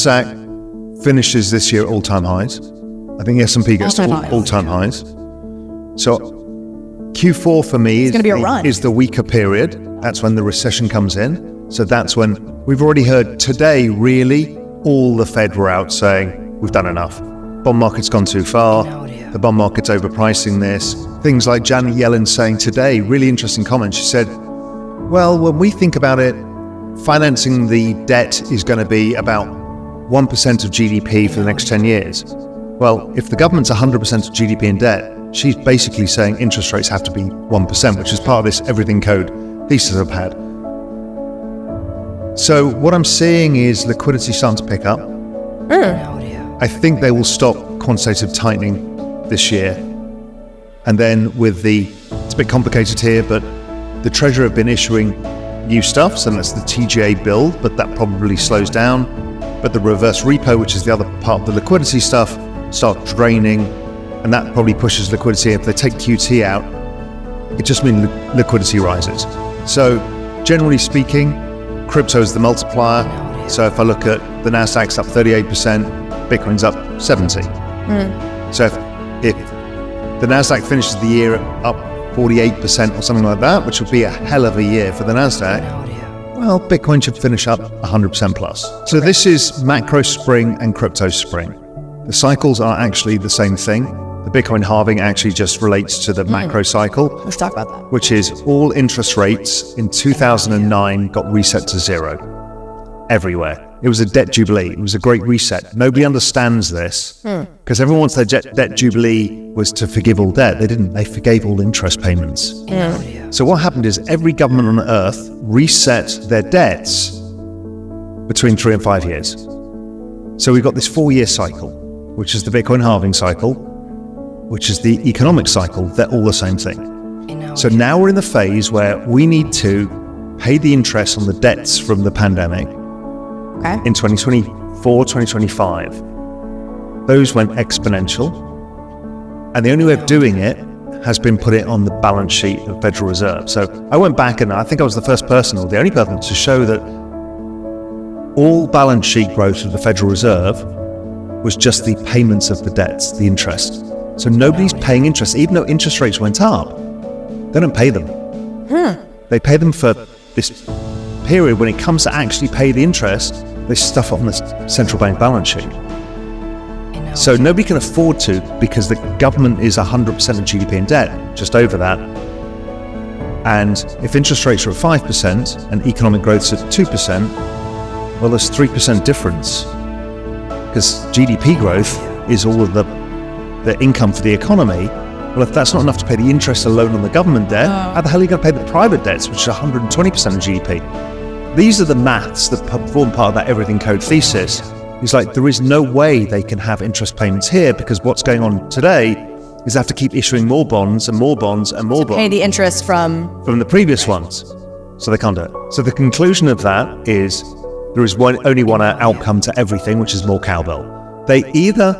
NASDAQ finishes this year at all-time highs. I think the S&P gets to all-time highs. So Q4 for me is the weaker period. That's when the recession comes in. So that's when we've already heard today, really, all the Fed were out saying, we've done enough. Bond market's gone too far. The bond market's overpricing this. Things like Janet Yellen saying today, really interesting comment. She said, well, when we think about it, financing the debt is going to be about 1% of GDP for the next 10 years. Well, if the government's 100% of GDP in debt, she's basically saying interest rates have to be 1%, which is part of this everything code thesis I've had. So what I'm seeing is liquidity starting to pick up. I think they will stop quantitative tightening this year. And then it's a bit complicated here, but the Treasury have been issuing new stuff, so that's the TGA bill, but that probably slows down. But the reverse repo, which is the other part of the liquidity stuff, starts draining, and that probably pushes liquidity. If they take QT out, it just means liquidity rises. So generally speaking, crypto is the multiplier. So if I look at the NASDAQ's up 38%, Bitcoin's up 70%. So if the NASDAQ finishes the year up 48% or something like that, which would be a hell of a year for the NASDAQ, well, Bitcoin should finish up 100% plus. So this is macro spring and crypto spring. The cycles are actually the same thing. The Bitcoin halving actually just relates to the macro cycle. Let's talk about that. Which is all interest rates in 2009 got reset to zero everywhere. It was a debt jubilee. It was a great reset. Nobody understands this because everyone wants their debt jubilee was to forgive all debt. They didn't. They forgave all interest payments. So what happened is every government on earth reset their debts between 3 and 5 years. So we've got this 4-year cycle, which is the Bitcoin halving cycle, which is the economic cycle. They're all the same thing. So now we're in the phase where we need to pay the interest on the debts from the pandemic. In 2024, 2025, those went exponential. And the only way of doing it has been put it on the balance sheet of Federal Reserve. So I went back and I think I was the first person or the only person to show that all balance sheet growth of the Federal Reserve was just the payments of the debts, the interest. So nobody's paying interest, even though interest rates went up. They don't pay them. They pay them for this period. When it comes to actually pay the interest, they stuff it on the central bank balance sheet. So nobody can afford to, because the government is 100% of GDP in debt, just over that. And if interest rates are at 5% and economic growth's at 2%, well, there's 3% difference. Because GDP growth is all of the income for the economy. Well, if that's not enough to pay the interest alone on the government debt, how the hell are you going to pay the private debts, which is 120% of GDP? These are the maths that form part of that everything code thesis. It's like there is no way they can have interest payments here, because what's going on today is they have to keep issuing more bonds and more bonds and more bonds. Pay the interest from the previous ones. So they can't do it. So the conclusion of that is there is only one outcome to everything, which is more cowbell. They either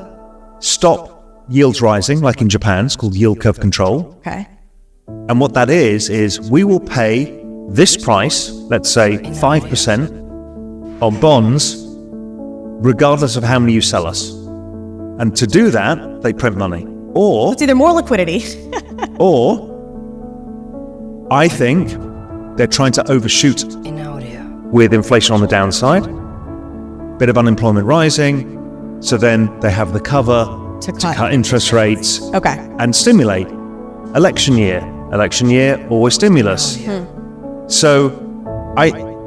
stop yields rising, like in Japan, it's called yield curve control. And what that is we will pay this price, let's say 5% on bonds, regardless of how many you sell us. And to do that, they print money. Or it's either more liquidity. Or I think they're trying to overshoot with inflation on the downside, bit of unemployment rising, so then they have the cover to cut interest rates and stimulate. Election year, always stimulus. So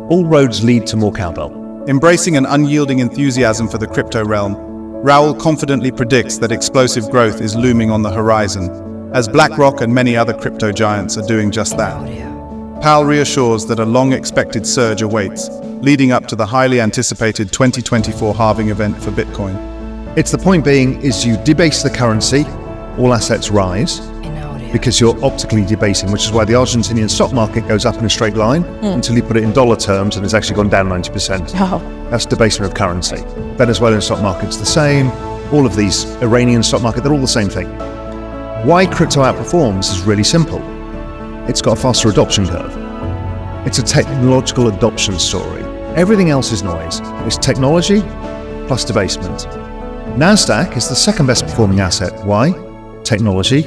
all roads lead to more cowbell. Embracing an unyielding enthusiasm for the crypto realm, Raoul confidently predicts that explosive growth is looming on the horizon, as BlackRock and many other crypto giants are doing just that. Pal reassures that a long-expected surge awaits, leading up to the highly anticipated 2024 halving event for Bitcoin. It's the point being is you debase the currency, all assets rise, because you're optically debasing, which is why the Argentinian stock market goes up in a straight line until you put it in dollar terms and it's actually gone down 90%. That's debasement of currency. Venezuelan stock market's the same. All of these Iranian stock market, they're all the same thing. Why crypto outperforms is really simple. It's got a faster adoption curve. It's a technological adoption story. Everything else is noise. It's technology plus debasement. NASDAQ is the second best performing asset. Why? Technology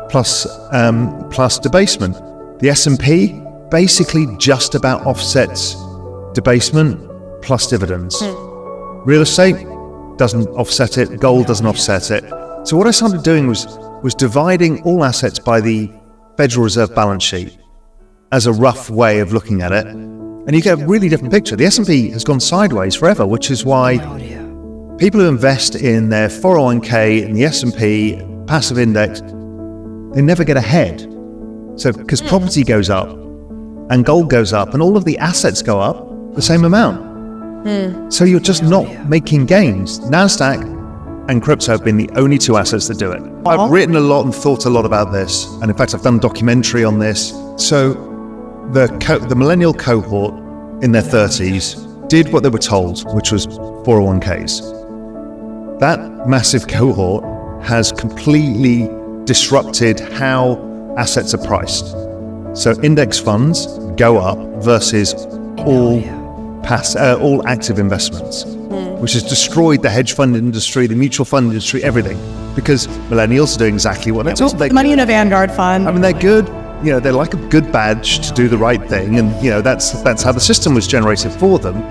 plus debasement. The S&P basically just about offsets debasement plus dividends. Real estate doesn't offset it, gold doesn't offset it. So what I started doing was dividing all assets by the Federal Reserve balance sheet as a rough way of looking at it. And you get a really different picture. The S&P has gone sideways forever, which is why people who invest in their 401k in the S&P passive index, they never get ahead. So because property goes up and gold goes up and all of the assets go up the same amount. So you're just not making gains. NASDAQ and crypto have been the only two assets that do it. I've written a lot and thought a lot about this. And in fact, I've done a documentary on this. So the millennial cohort in their 30s did what they were told, which was 401ks. That massive cohort has completely disrupted how assets are priced. So index funds go up versus all active investments, which has destroyed the hedge fund industry, the mutual fund industry, everything, because millennials are doing exactly what they're told. Money in a Vanguard fund. I mean, they're good. You know, they're like a good badge to do the right thing, and you know that's how the system was generated for them,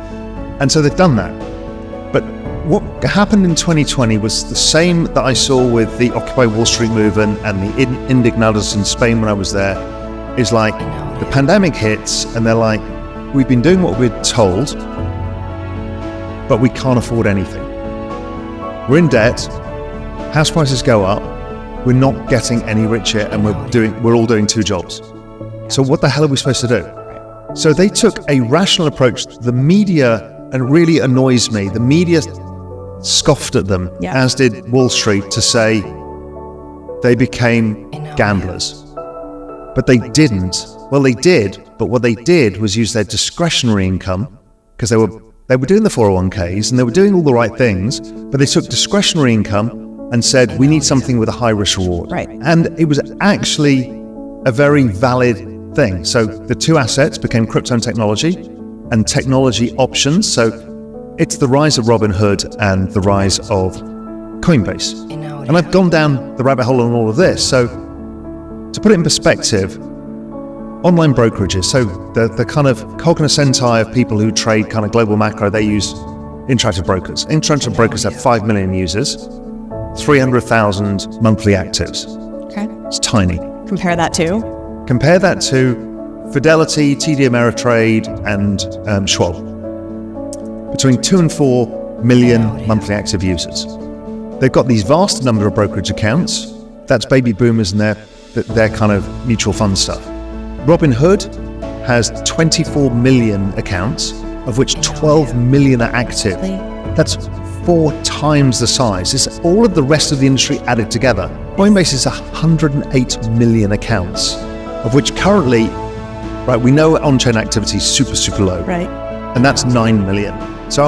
and so they've done that. But what happened in 2020 was the same that I saw with the Occupy Wall Street movement and the indignados in Spain when I was there. Is like the pandemic hits, and they're like, we've been doing what we're told, but we can't afford anything. We're in debt. House prices go up. We're not getting any richer, and we're all doing two jobs. So what the hell are we supposed to do? So they took a rational approach. The media, and it really annoys me, the media scoffed at them, as did Wall Street, to say they became gamblers. But they didn't. Well, they did, but what they did was use their discretionary income, because they were doing the 401ks and they were doing all the right things, but they took discretionary income and said, we need something with a high risk reward. Right. And it was actually a very valid thing. So the two assets became crypto and technology options. So it's the rise of Robinhood and the rise of Coinbase. And I've gone down the rabbit hole on all of this. So to put it in perspective, online brokerages, so the kind of cognoscenti of people who trade kind of global macro, they use interactive brokers. Interactive brokers have 5 million users, 300,000 monthly actives. Okay. It's tiny. Compare that to Fidelity, TD Ameritrade, and Schwab. Between 2 and 4 million monthly active users. They've got these vast number of brokerage accounts. That's baby boomers and their kind of mutual fund stuff. Robinhood has 24 million accounts, of which 12 million are active. That's 4 times the size. It's all of the rest of the industry added together. Coinbase is 108 million accounts, of which currently, right, we know on-chain activity is super, super low. Right. And that's 9 million. So